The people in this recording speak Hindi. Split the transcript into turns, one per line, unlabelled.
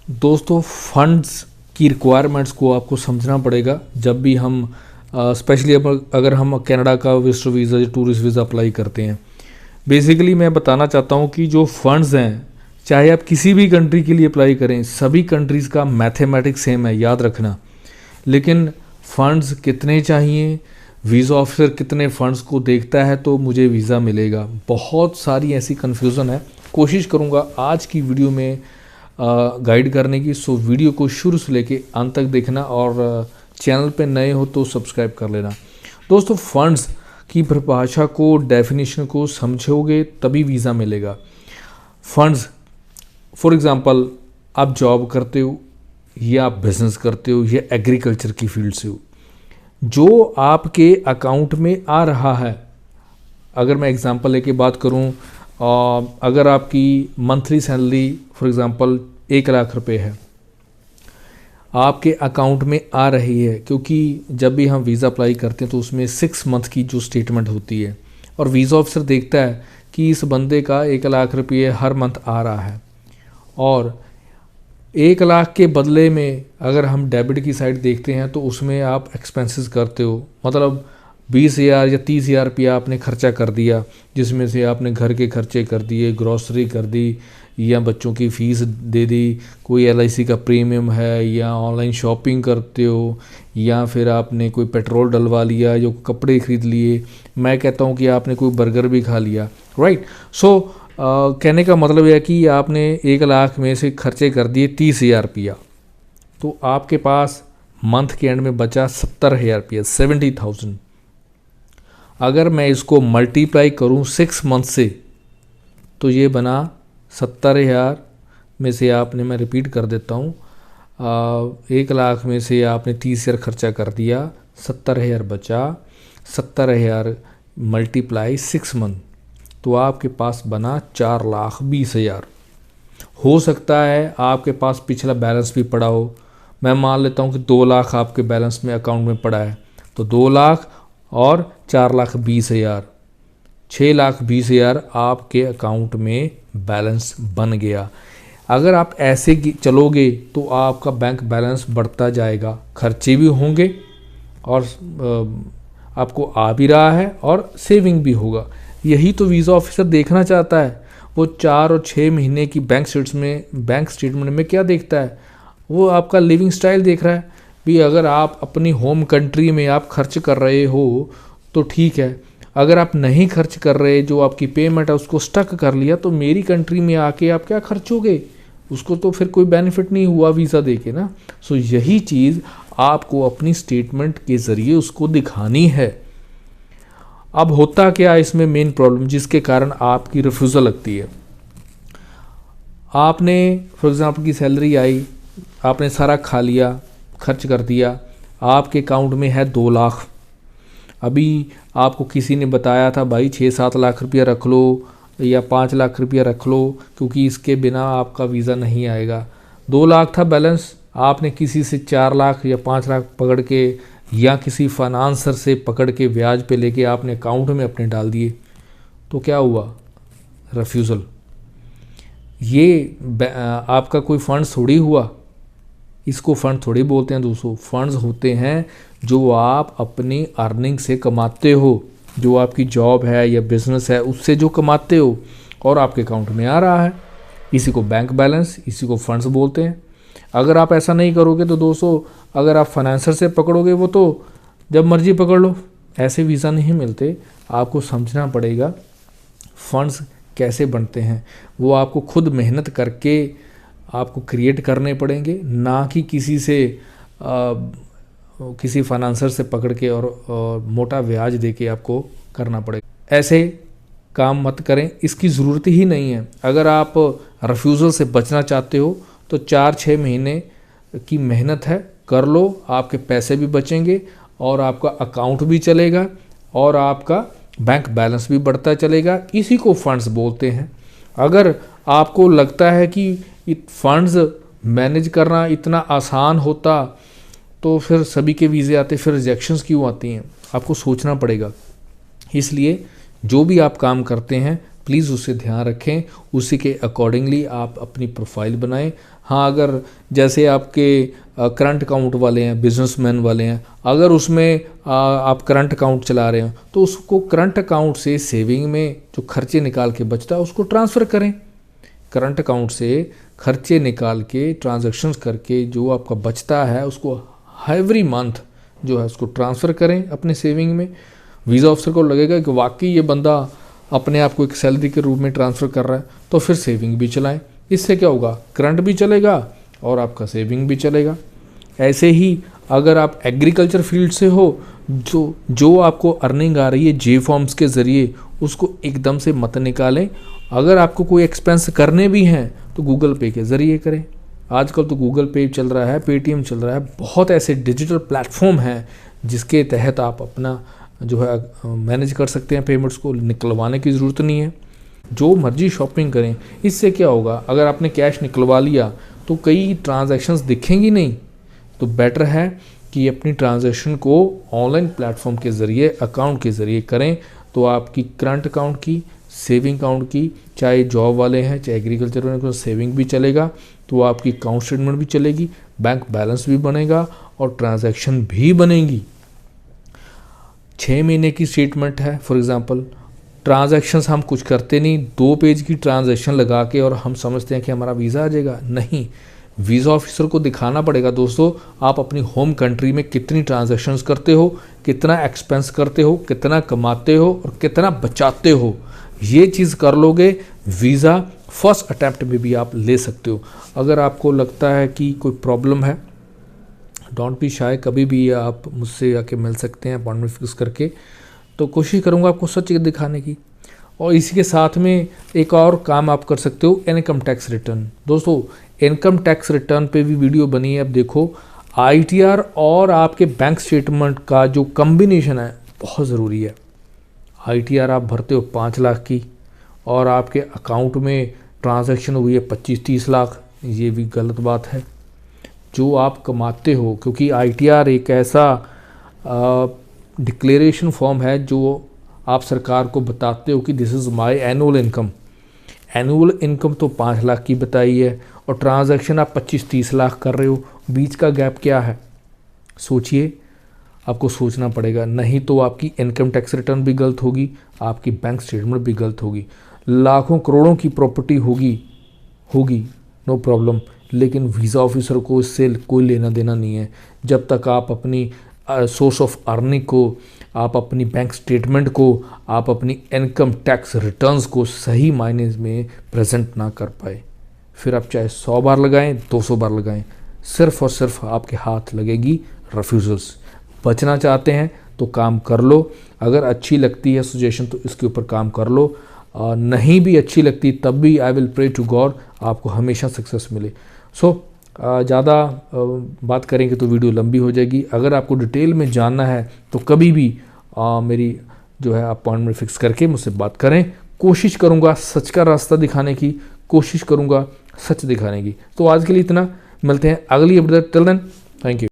दोस्तों, फंड्स की रिक्वायरमेंट्स को आपको समझना पड़ेगा जब भी हम स्पेशली अगर हम कनाडा का विजिटर वीज़ा या टूरिस्ट वीज़ा अप्लाई करते हैं। बेसिकली मैं बताना चाहता हूँ कि जो फंड्स हैं, चाहे आप किसी भी कंट्री के लिए अप्लाई करें, सभी कंट्रीज़ का मैथमेटिक्स सेम है, याद रखना। लेकिन फ़ंड्स कितने चाहिए, वीज़ा ऑफिसर कितने फ़ंड्स को देखता है तो मुझे वीज़ा मिलेगा, बहुत सारी ऐसी कन्फ्यूज़न है। कोशिश करूँगा आज की वीडियो में गाइड करने की। सो वीडियो को शुरू से लेके अंत तक देखना और चैनल पे नए हो तो सब्सक्राइब कर लेना। दोस्तों, फ़ंड्स की परिभाषा को, डेफिनेशन को समझोगे तभी वीज़ा मिलेगा। फ़ंड्स, फॉर एग्ज़ाम्पल, आप जॉब करते हो या आप बिज़नेस करते हो या एग्रीकल्चर की फील्ड से हो, जो आपके अकाउंट में आ रहा है। अगर मैं एग्ज़ाम्पल लेके बात करूं, अगर आपकी monthly salary for example 1 lakh रुपए है, आपके अकाउंट में आ रही है, क्योंकि जब भी हम वीज़ा अप्लाई करते हैं तो उसमें 6 मंथ की जो स्टेटमेंट होती है और वीज़ा ऑफिसर देखता है कि इस बंदे का 1 लाख रुपये हर मंथ आ रहा है। और 1 लाख के बदले में अगर हम डेबिट की साइड देखते हैं तो उसमें आप एक्सपेंसेस करते हो, मतलब 20,000 या 30,000 रुपया आपने खर्चा कर दिया, जिसमें से आपने घर के खर्चे कर दिए, ग्रॉसरी कर दी या बच्चों की फ़ीस दे दी, कोई LIC का प्रीमियम है, या ऑनलाइन शॉपिंग करते हो, या फिर आपने कोई पेट्रोल डलवा लिया, जो कपड़े ख़रीद लिए। मैं कहता हूँ कि आपने कोई बर्गर भी खा लिया, राइट। सो कहने का मतलब है कि आपने 1 लाख में से खर्चे कर दिए 30,000 रुपया, तो आपके पास मंथ के एंड में बचा 70,000 रुपया, 70,000। अगर मैं इसको मल्टीप्लाई करूं 6 मंथ से तो ये बना 70,000 में से आपने, मैं रिपीट कर देता हूं, 1 लाख में से आपने 30,000 खर्चा कर दिया, 70,000 बचा, 70,000 मल्टीप्लाई 6 मंथ, तो आपके पास बना 4,20,000। हो सकता है आपके पास पिछला बैलेंस भी पड़ा हो। मैं मान लेता हूं कि 2 लाख आपके बैलेंस में अकाउंट में पड़ा है, तो 2 लाख और 4,20,000, 6,20,000 आपके अकाउंट में बैलेंस बन गया। अगर आप ऐसे चलोगे तो आपका बैंक बैलेंस बढ़ता जाएगा, खर्चे भी होंगे और आपको आ भी रहा है और सेविंग भी होगा। यही तो वीज़ा ऑफिसर देखना चाहता है। वो 4 और 6 महीने की बैंक स्टेटमेंट में क्या देखता है? वो आपका लिविंग स्टाइल देख रहा है भी। अगर आप अपनी होम कंट्री में आप खर्च कर रहे हो तो ठीक है, अगर आप नहीं खर्च कर रहे, जो आपकी पेमेंट है उसको स्टक कर लिया, तो मेरी कंट्री में आके आप क्या खर्चोगे? उसको तो फिर कोई बेनिफिट नहीं हुआ वीज़ा देके ना। सो यही चीज़ आपको अपनी स्टेटमेंट के ज़रिए उसको दिखानी है। अब होता क्या है इसमें मेन प्रॉब्लम, जिसके कारण आपकी रिफ्यूज़ल लगती है। आपने फॉर एग्ज़ाम्पल की सैलरी आई, आपने सारा खा लिया, खर्च कर दिया, आपके अकाउंट में है 2 लाख। अभी आपको किसी ने बताया था भाई 6-7 लाख रुपया रख लो या 5 लाख रुपया रख लो, क्योंकि इसके बिना आपका वीज़ा नहीं आएगा। 2 लाख था बैलेंस, आपने किसी से 4 लाख या 5 लाख पकड़ के या किसी फाइनेंसर से पकड़ के ब्याज पे लेके आपने अकाउंट में अपने डाल दिए, तो क्या हुआ? रिफ्यूज़ल। ये आपका कोई फंड्स थोड़ी हुआ, इसको फ़ंड थोड़ी बोलते हैं दोस्तों। फंड्स होते हैं जो आप अपनी अर्निंग से कमाते हो, जो आपकी जॉब है या बिज़नेस है उससे जो कमाते हो और आपके अकाउंट में आ रहा है। इसी को बैंक बैलेंस, इसी को फंड्स बोलते हैं। अगर आप ऐसा नहीं करोगे तो दोस्तों, अगर आप फाइनेंसर से पकड़ोगे वो तो जब मर्जी पकड़ लो, ऐसे वीज़ा नहीं मिलते। आपको समझना पड़ेगा फंड्स कैसे बनते हैं, वो आपको खुद मेहनत करके आपको क्रिएट करने पड़ेंगे, ना कि किसी से किसी फाइनेंसर से पकड़ के और मोटा ब्याज दे के आपको करना पड़ेगा। ऐसे काम मत करें, इसकी ज़रूरत ही नहीं है। अगर आप रिफ्यूज़ल से बचना चाहते हो तो 4-6 महीने की मेहनत है, कर लो, आपके पैसे भी बचेंगे और आपका अकाउंट भी चलेगा और आपका बैंक बैलेंस भी बढ़ता चलेगा। इसी को फंड्स बोलते हैं। अगर आपको लगता है कि फंड्स मैनेज करना इतना आसान होता तो फिर सभी के वीज़े आते, फिर रिजेक्शंस क्यों आती हैं? आपको सोचना पड़ेगा। इसलिए जो भी आप काम करते हैं प्लीज़ उसे ध्यान रखें, उसी के अकॉर्डिंगली आप अपनी प्रोफाइल बनाएं। हाँ, अगर जैसे आपके करंट अकाउंट वाले हैं, बिजनेसमैन वाले हैं, अगर उसमें आप करंट अकाउंट चला रहे हो तो उसको करंट अकाउंट से सेविंग में जो खर्चे निकाल के बचता है उसको ट्रांसफ़र करें। करंट अकाउंट से खर्चे निकाल के ट्रांजैक्शंस करके जो आपका बचता है उसको एवरी मंथ जो है उसको ट्रांसफ़र करें अपने सेविंग में। वीज़ा ऑफिसर को लगेगा कि वाकई ये बंदा अपने आप को एक सैलरी के रूप में ट्रांसफ़र कर रहा है, तो फिर सेविंग भी चलाएं। इससे क्या होगा, करंट भी चलेगा और आपका सेविंग भी चलेगा। ऐसे ही अगर आप एग्रीकल्चर फील्ड से हो, जो आपको अर्निंग आ रही है जे फॉर्म्स के ज़रिए, उसको एकदम से मत निकालें। अगर आपको कोई एक्सपेंस करने भी हैं तो गूगल पे के ज़रिए करें। आजकल तो गूगल पे चल रहा है, पेटीएम चल रहा है, बहुत ऐसे डिजिटल प्लेटफॉर्म हैं जिसके तहत आप अपना जो है मैनेज कर सकते हैं पेमेंट्स को, निकलवाने की ज़रूरत नहीं है। जो मर्जी शॉपिंग करें। इससे क्या होगा, अगर आपने कैश निकलवा लिया तो कई ट्रांजैक्शंस दिखेंगी नहीं, तो बेटर है कि अपनी ट्रांजैक्शन को ऑनलाइन प्लेटफॉर्म के ज़रिए, अकाउंट के ज़रिए करें। तो आपकी करंट अकाउंट की, सेविंग अकाउंट की, चाहे जॉब वाले हैं चाहे एग्रीकल्चर वाले, सेविंग भी चलेगा, तो आपकी अकाउंट स्टेटमेंट भी चलेगी, बैंक बैलेंस भी बनेगा और ट्रांजैक्शन भी बनेगी। 6 महीने की स्टेटमेंट है फॉर एग्ज़ाम्पल, ट्रांजैक्शंस हम कुछ करते नहीं, 2 पेज की ट्रांजैक्शन लगा के और हम समझते हैं कि हमारा वीज़ा आ जाएगा। नहीं, वीज़ा ऑफिसर को दिखाना पड़ेगा दोस्तों आप अपनी होम कंट्री में कितनी ट्रांजैक्शंस करते हो, कितना एक्सपेंस करते हो, कितना कमाते हो और कितना बचाते हो। ये चीज़ कर लोगे, वीज़ा फर्स्ट अटैम्प्ट में भी आप ले सकते हो। अगर आपको लगता है कि कोई प्रॉब्लम है, डोंट बी शाय, कभी भी आप मुझसे आके मिल सकते हैं अपॉइंटमेंट फिक्स करके। तो कोशिश करूँगा आपको सच दिखाने की। और इसी के साथ में एक और काम आप कर सकते हो, इनकम टैक्स रिटर्न। दोस्तों इनकम टैक्स रिटर्न पे भी वीडियो बनी है, अब देखो। आईटीआर और आपके बैंक स्टेटमेंट का जो कम्बिनेशन है बहुत ज़रूरी है। आईटीआर आप भरते हो 5 लाख की और आपके अकाउंट में ट्रांजैक्शन हुई है 25-30 लाख, ये भी गलत बात है। जो आप कमाते हो, क्योंकि आईटीआर एक ऐसा डिक्लेरेशन फॉर्म है जो आप सरकार को बताते हो कि this is my annual income. Annual income तो 5 लाख की बताई है और ट्रांजैक्शन आप 25-30 लाख कर रहे हो, बीच का गैप क्या है? सोचिए, आपको सोचना पड़ेगा, नहीं तो आपकी इनकम टैक्स रिटर्न भी गलत होगी, आपकी बैंक स्टेटमेंट भी गलत होगी। लाखों करोड़ों की प्रॉपर्टी होगी नो प्रॉब्लम, लेकिन वीज़ा ऑफिसर को इससे कोई लेना देना नहीं है। जब तक आप अपनी सोर्स ऑफ अर्निंग को, आप अपनी बैंक स्टेटमेंट को, आप अपनी इनकम टैक्स रिटर्न्स को सही मायने में प्रेजेंट ना कर पाए, फिर आप चाहे 100 बार लगाएं, 200 बार लगाएं, सिर्फ और सिर्फ आपके हाथ लगेगी रिफ्यूज़ल्स। बचना चाहते हैं तो काम कर लो। अगर अच्छी लगती है सजेशन तो इसके ऊपर काम कर लो, नहीं भी अच्छी लगती तब भी I will pray to God आपको हमेशा सक्सेस मिले। ज़्यादा बात करेंगे तो वीडियो लंबी हो जाएगी। अगर आपको डिटेल में जानना है तो कभी भी मेरी जो है अपॉइंटमेंट फिक्स करके मुझसे बात करें। कोशिश करूँगा सच का रास्ता दिखाने की, कोशिश करूँगा सच दिखाने की। तो आज के लिए इतना, मिलते हैं अगली update. Till then, thank you.